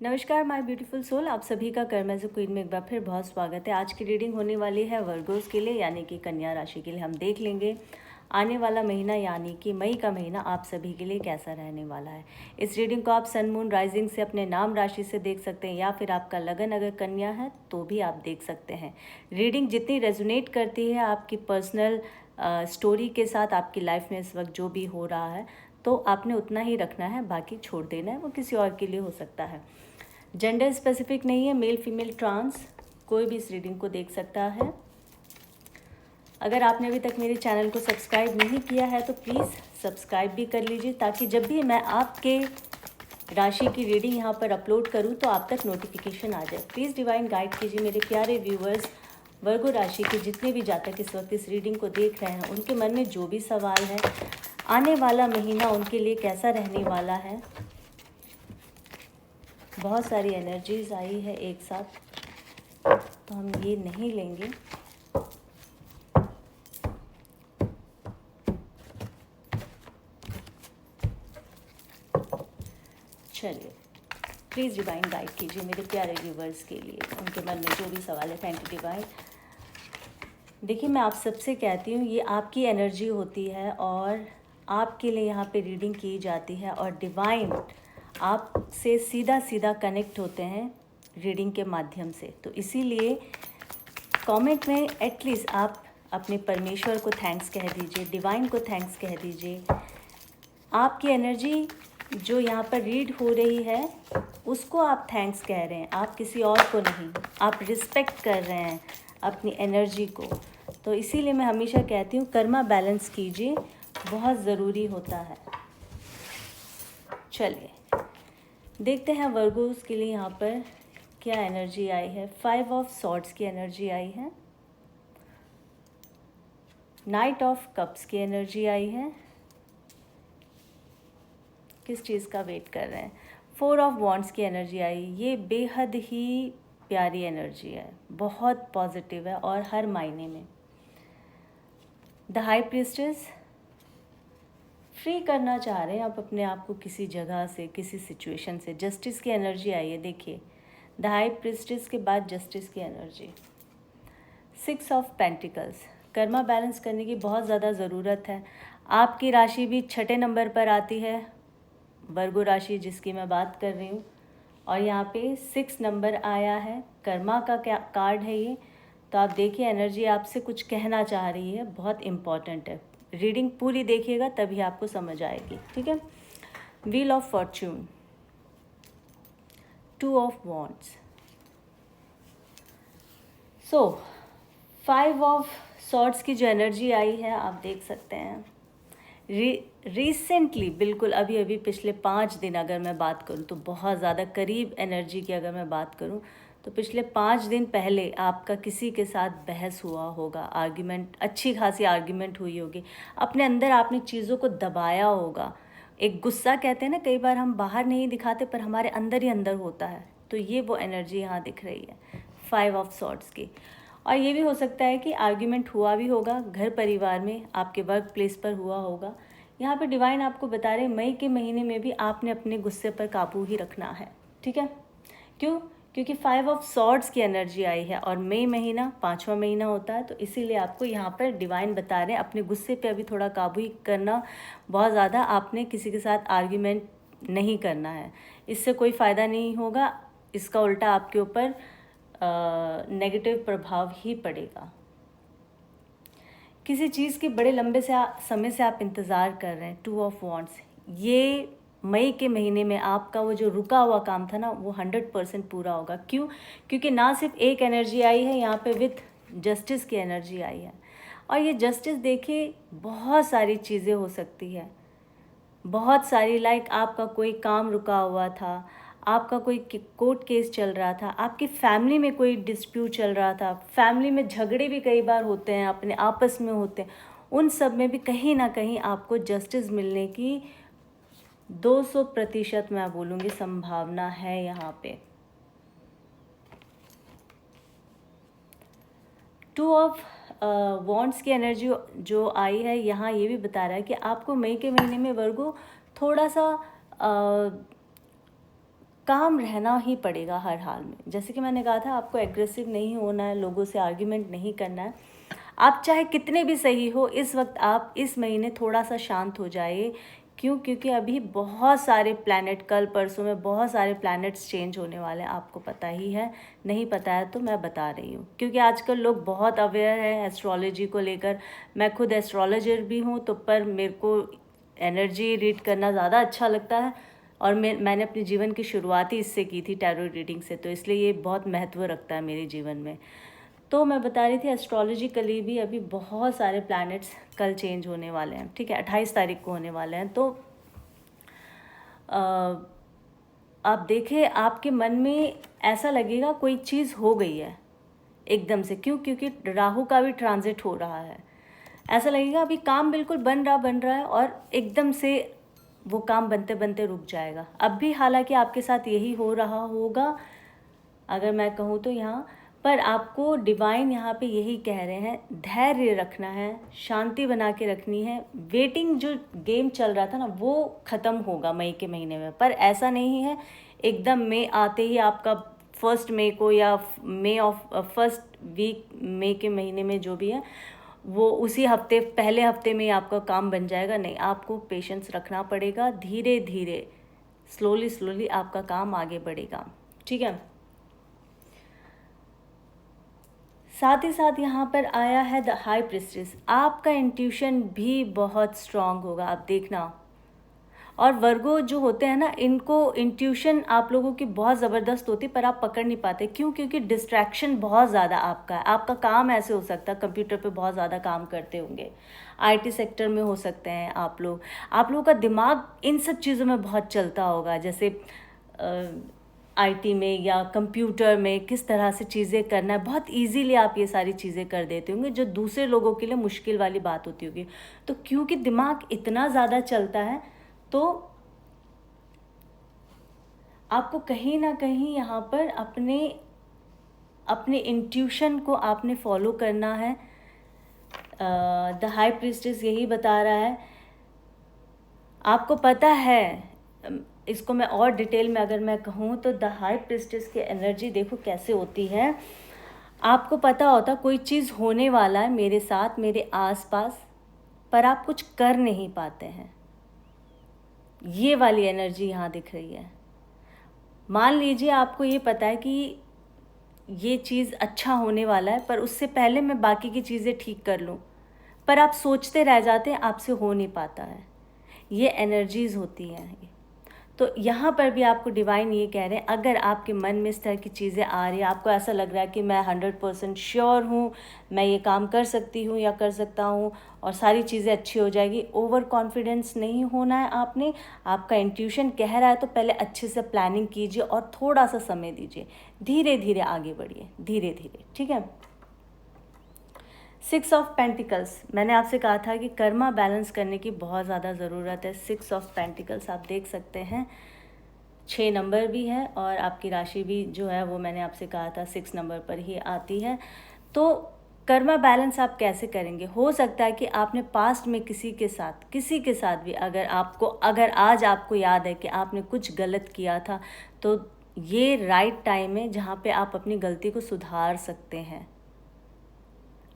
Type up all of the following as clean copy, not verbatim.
नमस्कार my beautiful soul, आप सभी का कर्म एज क्वीन में एक बार फिर बहुत स्वागत है। आज की रीडिंग होने वाली है वर्गोस के लिए, यानी कि कन्या राशि के लिए। हम देख लेंगे आने वाला महीना यानी कि मई का महीना आप सभी के लिए कैसा रहने वाला है। इस रीडिंग को आप सन मून राइजिंग से अपने नाम राशि से देख सकते हैं, या फिर आपका लगन अगर कन्या है तो भी आप देख सकते हैं। रीडिंग जितनी रेजोनेट करती है आपकी पर्सनल स्टोरी के साथ, आपकी लाइफ में इस वक्त जो भी हो रहा है, तो आपने उतना ही रखना है, बाकी छोड़ देना है, वो किसी और के लिए हो सकता है। जेंडर स्पेसिफिक नहीं है, मेल फीमेल ट्रांस कोई भी इस रीडिंग को देख सकता है। अगर आपने अभी तक मेरे चैनल को सब्सक्राइब नहीं किया है तो प्लीज़ सब्सक्राइब भी कर लीजिए, ताकि जब भी मैं आपके राशि की रीडिंग यहाँ पर अपलोड करूँ तो आप तक नोटिफिकेशन आ जाए। प्लीज़ डिवाइन गाइड कीजिए मेरे प्यारे व्यूवर्स। वर्गो राशि के जितने भी जातक इस वक्त इस रीडिंग को देख रहे हैं, उनके मन में जो भी सवाल है, आने वाला महीना उनके लिए कैसा रहने वाला है। बहुत सारी एनर्जीज आई है एक साथ, तो हम ये नहीं लेंगे। चलिए, प्लीज़ डिवाइन गाइड कीजिए मेरे प्यारे व्यूवर्स के लिए, उनके मन में जो भी सवाल है। Thank you divine. देखिए, मैं आप सबसे कहती हूँ, ये आपकी एनर्जी होती है और आपके लिए यहाँ पे रीडिंग की जाती है, और डिवाइन आपसे सीधा सीधा कनेक्ट होते हैं रीडिंग के माध्यम से। तो इसीलिए कमेंट में एटलीस्ट आप अपने परमेश्वर को थैंक्स कह दीजिए, डिवाइन को थैंक्स कह दीजिए। आपकी एनर्जी जो यहाँ पर रीड हो रही है उसको आप थैंक्स कह रहे हैं, आप किसी और को नहीं। आप रिस्पेक्ट कर रहे हैं अपनी एनर्जी को। तो इसीलिए मैं हमेशा कहती हूँ, कर्मा बैलेंस कीजिए, बहुत ज़रूरी होता है। चलिए देखते हैं वर्गोस के लिए यहाँ पर क्या एनर्जी आई है। 5 ऑफ सॉर्ड्स की एनर्जी आई है, नाइट ऑफ कप्स की एनर्जी आई है। किस चीज़ का वेट कर रहे हैं? 4 ऑफ वॉन्ड्स की एनर्जी आई। ये बेहद ही प्यारी एनर्जी है, बहुत पॉजिटिव है और हर मायने में। द हाई प्रीस्टेस, फ्री करना चाह रहे हैं आप अपने आप को किसी जगह से, किसी सिचुएशन से। जस्टिस की एनर्जी आई है, देखिए द हाई प्रीस्टेस के बाद जस्टिस की energy. 6 of pentacles, Karma balance करने की बहुत ज़्यादा ज़रूरत है। आपकी राशि भी 6ठे नंबर पर आती है, वर्गो राशि जिसकी मैं बात कर रही हूँ, और यहाँ पे 6 नंबर आया है, कर्मा का क्या कार्ड है ये। तो आप देखिए, एनर्जी आपसे कुछ कहना चाह रही है, बहुत इम्पॉर्टेंट है। रीडिंग पूरी देखिएगा तभी आपको समझ आएगी, ठीक है। Wheel of Fortune, 2 of wands. So 5 of swords की जो एनर्जी आई है, आप देख सकते हैं रिसेंटली, बिल्कुल अभी अभी पिछले 5 दिन अगर मैं बात करूं तो बहुत ज़्यादा करीब एनर्जी की अगर मैं बात करूं तो पिछले 5 दिन पहले आपका किसी के साथ बहस हुआ होगा, आर्ग्यूमेंट, अच्छी खासी आर्ग्यूमेंट हुई होगी। अपने अंदर आपने चीज़ों को दबाया होगा। एक गुस्सा कहते हैं ना, कई बार हम बाहर नहीं दिखाते पर हमारे अंदर ही अंदर होता है, तो ये वो एनर्जी यहाँ दिख रही है 5 ऑफ सॉर्ड्स की। और ये भी हो सकता है कि आर्ग्यूमेंट हुआ भी होगा घर परिवार में, आपके वर्क प्लेस पर हुआ होगा। यहाँ पे डिवाइन आपको बता रहे हैं, मई के महीने में भी आपने अपने गुस्से पर काबू ही रखना है, ठीक है। क्यों? क्योंकि 5 ऑफ सॉर्ड्स की एनर्जी आई है और मई महीना 5वां महीना होता है, तो इसीलिए आपको यहाँ पर डिवाइन बता रहे हैं अपने गुस्से पे अभी थोड़ा काबू ही करना। बहुत ज़्यादा आपने किसी के साथ आर्ग्यूमेंट नहीं करना है, इससे कोई फ़ायदा नहीं होगा, इसका उल्टा आपके ऊपर नेगेटिव प्रभाव ही पड़ेगा। किसी चीज़ के बड़े लंबे समय से आप इंतज़ार कर रहे हैं, 2 ऑफ वॉन्ड्स। ये मई के महीने में आपका वो जो रुका हुआ काम था ना, वो 100% पूरा होगा। क्यों? क्योंकि ना सिर्फ एक एनर्जी आई है यहाँ पे, विथ जस्टिस की एनर्जी आई है। और ये जस्टिस देखिए, बहुत सारी चीज़ें हो सकती है, बहुत सारी। लाइक आपका कोई काम रुका हुआ था, आपका कोई कोर्ट केस चल रहा था, आपकी फैमिली में कोई डिस्प्यूट चल रहा था, फैमिली में झगड़े भी कई बार होते हैं, अपने आपस में होते हैं, उन सब में भी कहीं ना कहीं आपको जस्टिस मिलने की 200% मैं बोलूँगी संभावना है यहाँ पे। 2 ऑफ वॉन्ड्स की एनर्जी जो आई है यहाँ, ये भी बता रहा है कि आपको मई के महीने में वर्गो थोड़ा सा काम रहना ही पड़ेगा हर हाल में। जैसे कि मैंने कहा था, आपको एग्रेसिव नहीं होना है, लोगों से आर्ग्यूमेंट नहीं करना है। आप चाहे कितने भी सही हो, इस वक्त आप इस महीने थोड़ा सा शांत हो जाइए। क्यों? क्योंकि अभी बहुत सारे प्लैनेट, कल परसों में बहुत सारे प्लैनेट्स चेंज होने वाले हैं। आपको पता ही है, नहीं पता है तो मैं बता रही हूँ, क्योंकि आजकल लोग बहुत अवेयर हैं एस्ट्रोलॉजी को लेकर। मैं खुद एस्ट्रोलॉजर भी हूँ, तो पर मेरे को एनर्जी रीड करना ज़्यादा अच्छा लगता है, और मैंने अपने जीवन की शुरुआत ही इससे की थी, टैरो रीडिंग से, तो इसलिए ये बहुत महत्व रखता है मेरे जीवन में। तो मैं बता रही थी, एस्ट्रोलॉजिकली भी अभी बहुत सारे प्लैनेट्स कल चेंज होने वाले हैं, ठीक है, 28 तारीख को होने वाले हैं। तो आप देखें, आपके मन में ऐसा लगेगा कोई चीज़ हो गई है एकदम से। क्यों? क्योंकि राहु का भी ट्रांजिट हो रहा है। ऐसा लगेगा अभी काम बिल्कुल बन रहा है, और एकदम से वो काम बनते बनते रुक जाएगा। अब भी हालांकि आपके साथ यही हो रहा होगा, अगर मैं कहूँ तो यहाँ पर आपको डिवाइन यहाँ पे यही कह रहे हैं, धैर्य रखना है, शांति बना के रखनी है। वेटिंग जो गेम चल रहा था ना, वो ख़त्म होगा मई के महीने में। पर ऐसा नहीं है एकदम मई आते ही आपका 1 मई को या फर्स्ट वीक मई के महीने में जो भी है वो उसी हफ्ते, पहले हफ्ते में आपका काम बन जाएगा। नहीं, आपको पेशेंस रखना पड़ेगा। धीरे धीरे, स्लोली आपका काम आगे बढ़ेगा, ठीक है। साथ ही साथ यहाँ पर आया है द हाई प्रिस्टेस। आपका इंट्यूशन भी बहुत स्ट्रांग होगा, आप देखना। और वर्गो जो होते हैं ना, इनको इंट्यूशन आप लोगों की बहुत ज़बरदस्त होती, पर आप पकड़ नहीं पाते। क्यों? क्योंकि डिस्ट्रैक्शन बहुत ज़्यादा आपका है। आपका काम ऐसे हो सकता है, कंप्यूटर पे बहुत ज़्यादा काम करते होंगे, आईटी सेक्टर में हो सकते हैं आप लोगों का दिमाग इन सब चीज़ों में बहुत चलता होगा, जैसे आईटी में या कंप्यूटर में किस तरह से चीज़ें करना है। बहुत इजीली आप ये सारी चीज़ें कर देते होंगे, जो दूसरे लोगों के लिए मुश्किल वाली बात होती होगी। तो क्योंकि दिमाग इतना ज़्यादा चलता है, तो आपको कहीं ना कहीं यहाँ पर अपने इंट्यूशन को आपने फॉलो करना है। द हाई प्रीस्टेस यही बता रहा है। आपको पता है, इसको मैं और डिटेल में अगर मैं कहूँ तो द हाई प्रीस्टेस की एनर्जी देखो कैसे होती है। आपको पता होता कोई चीज़ होने वाला है मेरे साथ, मेरे आसपास, पर आप कुछ कर नहीं पाते हैं। ये वाली एनर्जी यहाँ दिख रही है। मान लीजिए आपको ये पता है कि ये चीज़ अच्छा होने वाला है, पर उससे पहले मैं बाकी की चीज़ें ठीक कर लूँ, पर आप सोचते रह जाते हैं, आपसे हो नहीं पाता है। ये एनर्जीज़ होती हैं। तो यहाँ पर भी आपको डिवाइन ये कह रहे हैं, अगर आपके मन में इस तरह की चीज़ें आ रही है, आपको ऐसा लग रहा है कि मैं 100% श्योर हूँ, मैं ये काम कर सकती हूँ या कर सकता हूँ और सारी चीज़ें अच्छी हो जाएगी, ओवर कॉन्फिडेंस नहीं होना है आपने। आपका इंट्यूशन कह रहा है तो पहले अच्छे से प्लानिंग कीजिए और थोड़ा सा समय दीजिए, धीरे धीरे आगे बढ़िए, धीरे धीरे, ठीक है। 6 ऑफ पेंटिकल्स, मैंने आपसे कहा था कि कर्मा बैलेंस करने की बहुत ज़्यादा ज़रूरत है। 6 ऑफ पेंटिकल्स आप देख सकते हैं, 6 नंबर भी है और आपकी राशि भी जो है वो मैंने आपसे कहा था 6 नंबर पर ही आती है। तो कर्मा बैलेंस आप कैसे करेंगे? हो सकता है कि आपने पास्ट में किसी के साथ भी अगर आज आपको याद है कि आपने कुछ गलत किया था, तो ये राइट टाइम है जहाँ पे आप अपनी गलती को सुधार सकते हैं।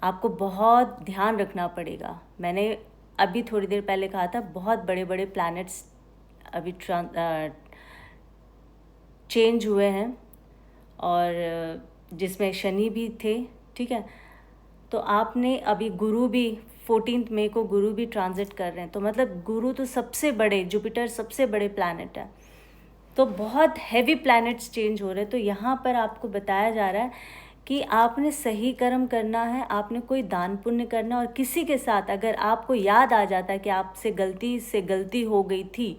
आपको बहुत ध्यान रखना पड़ेगा। मैंने अभी थोड़ी देर पहले कहा था, बहुत बड़े बड़े प्लैनेट्स अभी चेंज हुए हैं, और जिसमें शनि भी थे, ठीक है। तो आपने अभी गुरु भी 14 मई को गुरु भी ट्रांजिट कर रहे हैं, तो मतलब गुरु तो सबसे बड़े, जुपिटर सबसे बड़े प्लैनेट है, तो बहुत हैवी प्लैनेट्स चेंज हो रहे हैं। तो यहाँ पर आपको बताया जा रहा है कि आपने सही कर्म करना है, आपने कोई दान पुण्य करना, और किसी के साथ अगर आपको याद आ जाता है कि आपसे गलती हो गई थी,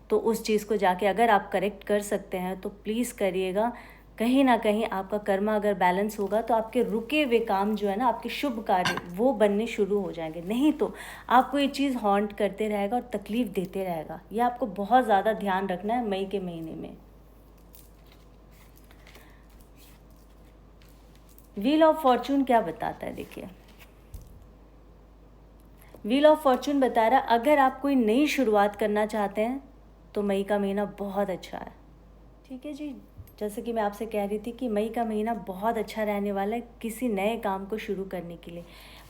तो उस चीज़ को जाके अगर आप करेक्ट कर सकते हैं तो प्लीज़ करिएगा। कहीं ना कहीं आपका कर्मा अगर बैलेंस होगा तो आपके रुके हुए काम जो है ना, आपके शुभ कार्य, वो बनने शुरू हो जाएंगे। नहीं तो आपको ये चीज़ हॉन्ट करते रहेगा और तकलीफ़ देते रहेगा। ये आपको बहुत ज़्यादा ध्यान रखना है मई के महीने में। व्हील ऑफ फॉर्चून क्या बताता है? देखिए, व्हील ऑफ फॉर्चून बता रहा है, अगर आप कोई नई शुरुआत करना चाहते हैं तो मई का महीना बहुत अच्छा है, ठीक है जी, जैसे कि मैं आपसे कह रही थी कि मई का महीना बहुत अच्छा रहने वाला है किसी नए काम को शुरू करने के लिए।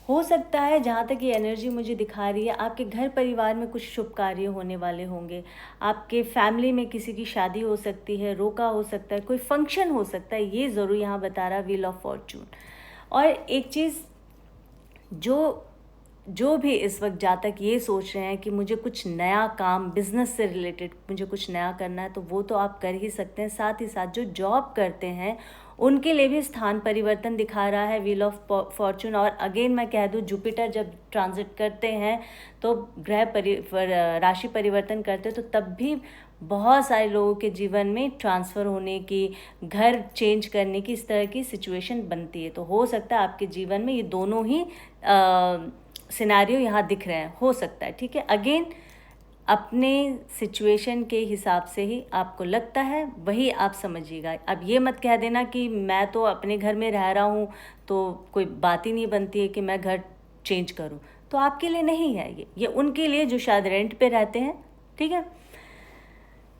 हो सकता है, जहाँ तक ये एनर्जी मुझे दिखा रही है, आपके घर परिवार में कुछ शुभ कार्य होने वाले होंगे। आपके फैमिली में किसी की शादी हो सकती है, रोका हो सकता है, कोई फंक्शन हो सकता है, ये ज़रूर यहाँ बता रहा व्हील ऑफ फॉर्चून। और एक चीज़, जो भी इस वक्त जातक ये सोच रहे हैं कि मुझे कुछ नया काम बिजनेस से रिलेटेड मुझे कुछ नया करना है, तो वो तो आप कर ही सकते हैं। साथ ही साथ जो जॉब करते हैं उनके लिए भी स्थान परिवर्तन दिखा रहा है व्हील ऑफ फॉर्चून। और अगेन मैं कह दूं, जुपिटर जब ट्रांजिट करते हैं तो राशि परिवर्तन करते हैं, तो तब भी बहुत सारे लोगों के जीवन में ट्रांसफ़र होने की, घर चेंज करने की, इस तरह की सिचुएशन बनती है। तो हो सकता है आपके जीवन में ये दोनों ही सिनेरियो यहाँ दिख रहे हैं, हो सकता है। ठीक है, अगेन अपने सिचुएशन के हिसाब से ही आपको लगता है वही आप समझिएगा। अब ये मत कह देना कि मैं तो अपने घर में रह रहा हूँ तो कोई बात ही नहीं बनती है कि मैं घर चेंज करूँ, तो आपके लिए नहीं है ये उनके लिए जो शायद रेंट पे रहते हैं। ठीक है,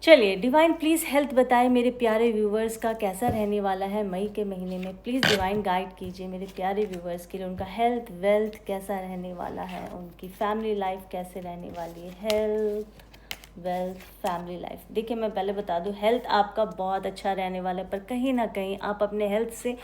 चलिए डिवाइन प्लीज़ हेल्थ बताएं मेरे प्यारे व्यूवर्स का कैसा रहने वाला है मई के महीने में। प्लीज़ डिवाइन गाइड कीजिए मेरे प्यारे व्यूवर्स के लिए, उनका हेल्थ वेल्थ कैसा रहने वाला है, उनकी फैमिली लाइफ कैसे रहने वाली है। हेल्थ वेल्थ फैमिली लाइफ, देखिए मैं पहले बता दूं, हेल्थ आपका बहुत अच्छा रहने वाला है, पर कहीं ना कहीं आप अपने हेल्थ से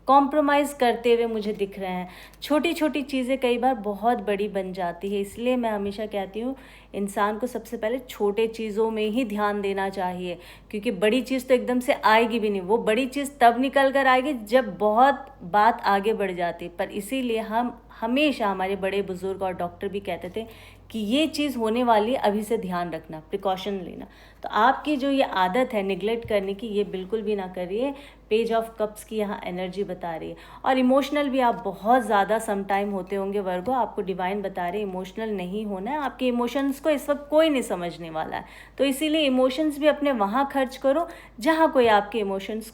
कॉम्प्रोमाइज़ करते हुए मुझे दिख रहे हैं। छोटी छोटी चीज़ें कई बार बहुत बड़ी बन जाती है, इसलिए मैं हमेशा कहती हूँ इंसान को सबसे पहले छोटे चीज़ों में ही ध्यान देना चाहिए, क्योंकि बड़ी चीज़ तो एकदम से आएगी भी नहीं। वो बड़ी चीज़ तब निकल कर आएगी जब बहुत बात आगे बढ़ जाती है। पर इसीलिए हम हमेशा, हमारे बड़े बुजुर्ग और डॉक्टर भी कहते थे कि ये चीज़ होने वाली है, अभी से ध्यान रखना, प्रिकॉशन लेना। तो आपकी जो ये आदत है निगलेक्ट करने की, ये बिल्कुल भी ना करिए। पेज ऑफ कप्स की यहाँ एनर्जी बता रही है। और इमोशनल भी आप बहुत ज़्यादा सम टाइम होते होंगे वर्गो, आपको डिवाइन बता रहे इमोशनल नहीं होना है। आपके इमोशंस को इस वक्त कोई नहीं समझने वाला है, तो इसीलिए इमोशंस भी अपने वहाँ खर्च करो जहाँ कोई आपके इमोशंस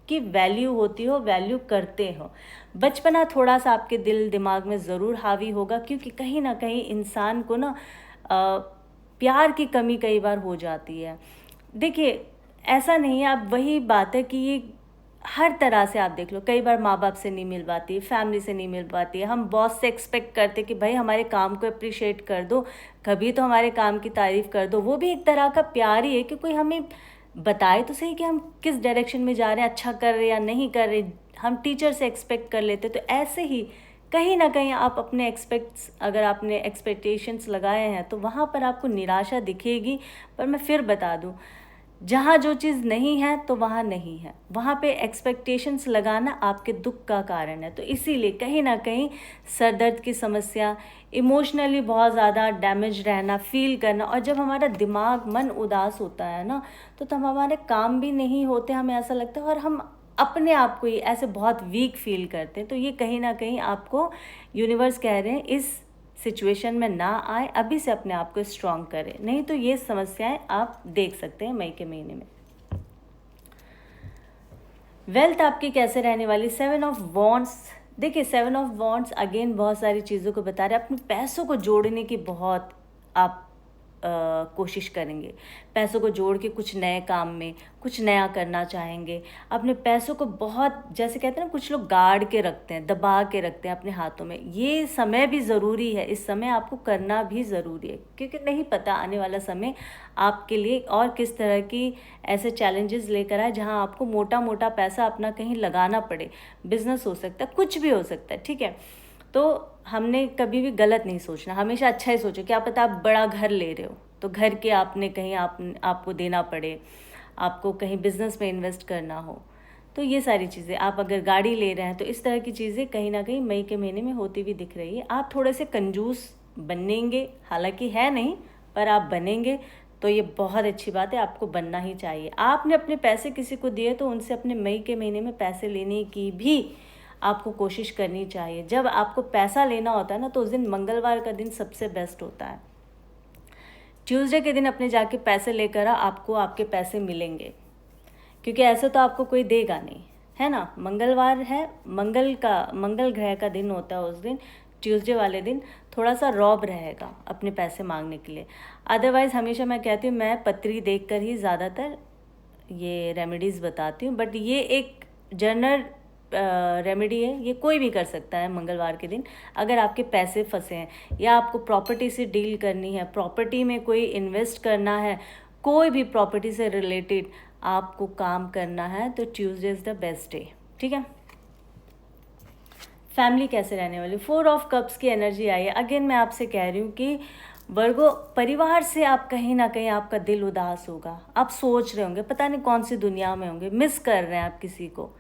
की वैल्यू होती हो, वैल्यू करते हो। बचपना थोड़ा सा आपके दिल दिमाग में ज़रूर हावी होगा, क्योंकि कहीं ना कहीं इंसान को ना प्यार की कमी कई बार हो जाती है। देखिए ऐसा नहीं है, आप वही बात है कि ये हर तरह से आप देख लो, कई बार माँ बाप से नहीं मिल पाती, फैमिली से नहीं मिल पाती है। हम बॉस से एक्सपेक्ट करते कि भाई हमारे काम को अप्रिशिएट कर दो, कभी तो हमारे काम की तारीफ़ कर दो। वो भी एक तरह का प्यार ही है कि कोई हमें बताए तो सही कि हम किस डायरेक्शन में जा रहे हैं, अच्छा कर रहे या नहीं कर रहे। हम टीचर से एक्सपेक्ट कर लेते, तो ऐसे ही कहीं ना कहीं आप अपने अगर आपने एक्सपेक्टेशंस लगाए हैं तो वहाँ पर आपको निराशा दिखेगी। पर मैं फिर बता दूँ, जहाँ जो चीज़ नहीं है तो वहाँ नहीं है, वहाँ पे एक्सपेक्टेशंस लगाना आपके दुख का कारण है। तो इसीलिए कहीं ना कहीं सर दर्द की समस्या, इमोशनली बहुत ज़्यादा डैमेज रहना, फील करना, और जब हमारा दिमाग मन उदास होता है ना, तो हमारे काम भी नहीं होते, हमें ऐसा लगता है, और हम अपने आप को ही ऐसे बहुत वीक फील करते हैं। तो ये कहीं ना कहीं आपको यूनिवर्स कह रहे हैं इस सिचुएशन में ना आए, अभी से अपने आप को स्ट्रॉन्ग करें, नहीं तो ये समस्याएं आप देख सकते हैं मई के महीने में। वेल्थ आपकी कैसे रहने वाली, 7 ऑफ वॉन्ड्स। देखिए 7 ऑफ वॉन्ड्स अगेन बहुत सारी चीज़ों को बता रहे हैं। अपने पैसों को जोड़ने की बहुत आप कोशिश करेंगे, पैसों को जोड़ के कुछ नए काम में कुछ नया करना चाहेंगे। अपने पैसों को बहुत, जैसे कहते हैं ना, कुछ लोग गाड़ के रखते हैं, दबा के रखते हैं अपने हाथों में। ये समय भी ज़रूरी है, इस समय आपको करना भी ज़रूरी है, क्योंकि नहीं पता आने वाला समय आपके लिए और किस तरह की ऐसे चैलेंजेस लेकर आए जहाँ आपको मोटा मोटा पैसा अपना कहीं लगाना पड़े। बिजनेस हो सकता है, कुछ भी हो सकता है। ठीक है, तो हमने कभी भी गलत नहीं सोचना, हमेशा अच्छा ही सोचो। क्या पता आप बड़ा घर ले रहे हो तो घर के आपने कहीं आपको देना पड़े, आपको कहीं बिजनेस में इन्वेस्ट करना हो, तो ये सारी चीज़ें। आप अगर गाड़ी ले रहे हैं तो इस तरह की चीज़ें कहीं ना कहीं मई के महीने में होती हुई दिख रही है। आप थोड़े से कंजूस बनेंगे, हालांकि है नहीं, पर आप बनेंगे तो ये बहुत अच्छी बात है, आपको बनना ही चाहिए। आपने अपने पैसे किसी को दिए तो उनसे अपने मई के महीने में पैसे लेने की भी आपको कोशिश करनी चाहिए। जब आपको पैसा लेना होता है ना, तो उस दिन मंगलवार का दिन सबसे बेस्ट होता है। ट्यूसडे के दिन अपने जाके पैसे लेकर आपको आपके पैसे मिलेंगे, क्योंकि ऐसे तो आपको कोई देगा नहीं, है ना। मंगलवार है, मंगल ग्रह का दिन होता है उस दिन। ट्यूसडे वाले दिन थोड़ा सा रॉब रहेगा अपने पैसे मांगने के लिए। अदरवाइज़ हमेशा मैं कहती हूँ, मैं पत्री देखकर ही ज़्यादातर ये रेमेडीज़ बताती हूँ, बट ये एक जनरल रेमेडी है, ये कोई भी कर सकता है मंगलवार के दिन। अगर आपके पैसे फंसे हैं या आपको प्रॉपर्टी से डील करनी है, प्रॉपर्टी में कोई इन्वेस्ट करना है, कोई भी प्रॉपर्टी से रिलेटेड आपको काम करना है, तो Tuesday is the best day. ठीक है। फैमिली कैसे रहने वाली, 4 ऑफ कप्स की एनर्जी आई है। अगेन मैं आपसे कह रही हूँ कि वर्गो, परिवार से आप कहीं ना कहीं आपका दिल उदास होगा, आप सोच रहे होंगे, पता नहीं कौन सी दुनिया में होंगे, मिस कर रहे हैं आप किसी को।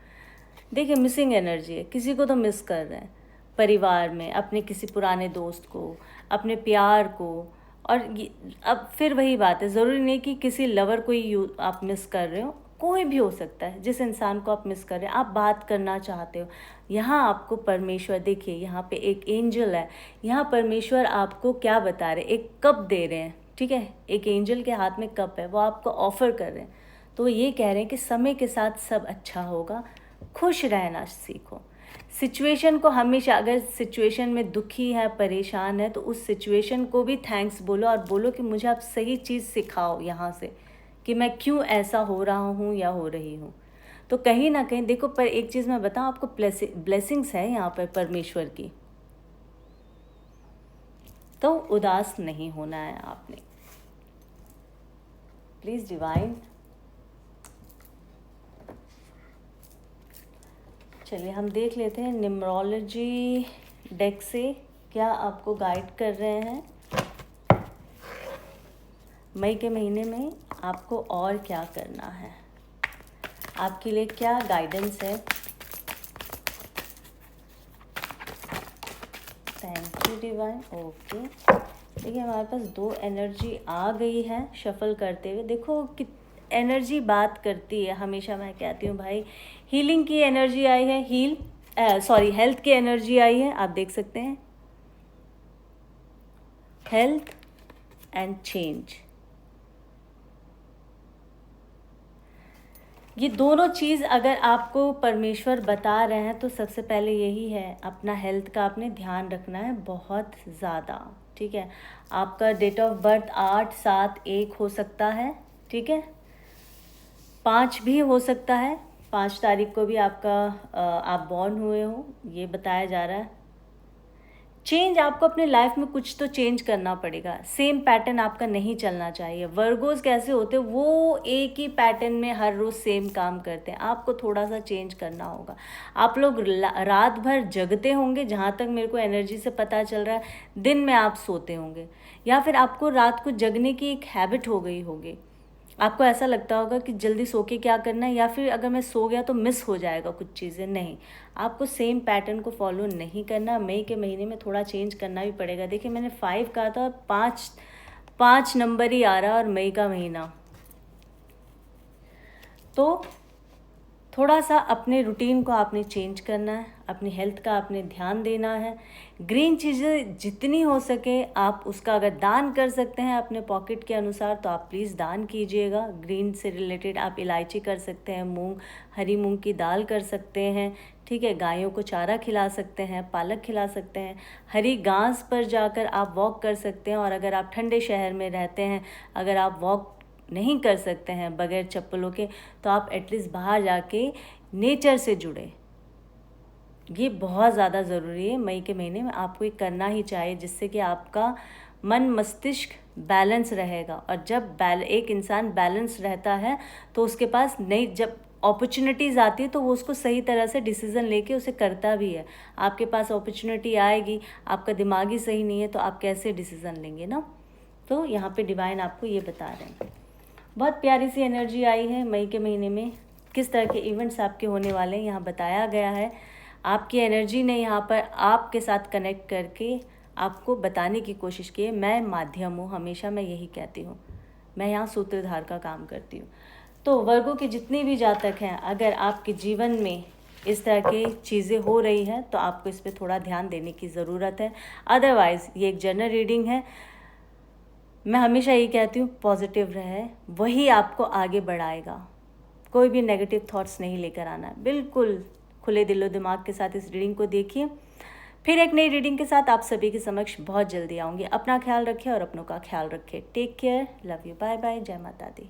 देखिए मिसिंग एनर्जी है, किसी को तो मिस कर रहे हैं परिवार में, अपने किसी पुराने दोस्त को, अपने प्यार को। और अब फिर वही बात है, ज़रूरी नहीं कि किसी लवर को ही आप मिस कर रहे हो, कोई भी हो सकता है जिस इंसान को आप मिस कर रहे हैं, आप बात करना चाहते हो। यहाँ आपको परमेश्वर, देखिए यहाँ पे एक एंजल है, यहाँ परमेश्वर आपको क्या बता रहे, एक कप दे रहे हैं। ठीक है, एक एंजल के हाथ में कप है, वो आपको ऑफर कर रहे हैं। तो ये कह रहे हैं कि समय के साथ सब अच्छा होगा, खुश रहना सीखो। सिचुएशन को हमेशा, अगर सिचुएशन में दुखी है, परेशान है, तो उस सिचुएशन को भी थैंक्स बोलो और बोलो कि मुझे आप सही चीज़ सिखाओ यहाँ से, कि मैं क्यों ऐसा हो रहा हूँ या हो रही हूँ। तो कहीं ना कहीं देखो, पर एक चीज़ मैं बताऊँ आपको, ब्लेसिंग्स है यहाँ पर परमेश्वर की, तो उदास नहीं होना है आपने। Please divine. चलिए हम देख लेते हैं न्यूमरोलॉजी डेक से क्या आपको गाइड कर रहे हैं मई के महीने में, आपको और क्या करना है, आपके लिए क्या गाइडेंस है। Thank you divine. ओके, देखिए हमारे पास 2 एनर्जी आ गई है शफल करते हुए। देखो कि एनर्जी बात करती है, हमेशा मैं कहती हूँ भाई, हीलिंग की एनर्जी आई है, हेल्थ की एनर्जी आई है, आप देख सकते हैं, हेल्थ एंड चेंज, ये दोनों चीज़ अगर आपको परमेश्वर बता रहे हैं तो सबसे पहले यही है, अपना हेल्थ का आपने ध्यान रखना है बहुत ज़्यादा। ठीक है, आपका डेट ऑफ बर्थ 8/7/1 हो सकता है। ठीक है, 5 भी हो सकता है, 5 तारीख को भी आपका आप बॉर्न हुए हो, ये बताया जा रहा है। चेंज, आपको अपने लाइफ में कुछ तो चेंज करना पड़ेगा, सेम पैटर्न आपका नहीं चलना चाहिए। वर्गोज कैसे होते हैं, वो एक ही पैटर्न में हर रोज़ सेम काम करते हैं, आपको थोड़ा सा चेंज करना होगा। आप लोग रात भर जगते होंगे, जहाँ तक मेरे को एनर्जी से पता चल रहा है, दिन में आप सोते होंगे, या फिर आपको रात को जगने की एक हैबिट हो गई होगी। आपको ऐसा लगता होगा कि जल्दी सो के क्या करना है, या फिर अगर मैं सो गया तो मिस हो जाएगा कुछ चीज़ें। नहीं, आपको सेम पैटर्न को फॉलो नहीं करना, मई के महीने में थोड़ा चेंज करना भी पड़ेगा। देखिए मैंने 5 कहा था, 5 नंबर ही आ रहा और मई का महीना, तो थोड़ा सा अपने रूटीन को आपने चेंज करना है, अपनी हेल्थ का आपने ध्यान देना है। ग्रीन चीज़ें जितनी हो सके आप उसका अगर दान कर सकते हैं अपने पॉकेट के अनुसार तो आप प्लीज़ दान कीजिएगा। ग्रीन से रिलेटेड आप इलायची कर सकते हैं, मूंग, हरी मूंग की दाल कर सकते हैं। ठीक है, गायों को चारा खिला सकते हैं, पालक खिला सकते हैं, हरी घास पर जाकर आप वॉक कर सकते हैं। और अगर आप ठंडे शहर में रहते हैं, अगर आप वॉक नहीं कर सकते हैं बगैर चप्पलों के, तो आप एटलीस्ट बाहर जाके नेचर से जुड़े, ये बहुत ज़्यादा ज़रूरी है। मई के महीने में आपको ये करना ही चाहिए, जिससे कि आपका मन मस्तिष्क बैलेंस रहेगा। और जब एक इंसान बैलेंस रहता है तो उसके पास नई, जब अपॉर्चुनिटीज़ आती है तो वो उसको सही तरह से डिसीज़न लेके उसे करता भी है। आपके पास अपॉर्चुनिटी आएगी, आपका दिमाग ही सही नहीं है तो आप कैसे डिसीज़न लेंगे ना। तो यहाँ पे डिवाइन आपको ये बता रहे हैं। बहुत प्यारी सी एनर्जी आई है मई के महीने में, किस तरह के इवेंट्स आपके होने वाले हैं यहाँ बताया गया है। आपकी एनर्जी ने यहाँ पर आपके साथ कनेक्ट करके आपको बताने की कोशिश की है। मैं माध्यम हूँ, हमेशा मैं यही कहती हूँ, मैं यहाँ सूत्रधार का काम करती हूँ। तो वर्गों के जितने भी जातक हैं, अगर आपके जीवन में इस तरह की चीज़ें हो रही हैं तो आपको इस पर थोड़ा ध्यान देने की ज़रूरत है। अदरवाइज़ ये एक जनरल रीडिंग है। मैं हमेशा यही कहती हूँ, पॉजिटिव रहे, वही आपको आगे बढ़ाएगा। कोई भी नेगेटिव थॉट्स नहीं लेकर आना है, बिल्कुल खुले दिलो दिमाग के साथ इस रीडिंग को देखिए। फिर एक नई रीडिंग के साथ आप सभी के समक्ष बहुत जल्दी आऊँगी। अपना ख्याल रखें और अपनों का ख्याल रखें। Take care, love you, bye bye, जय माता दी।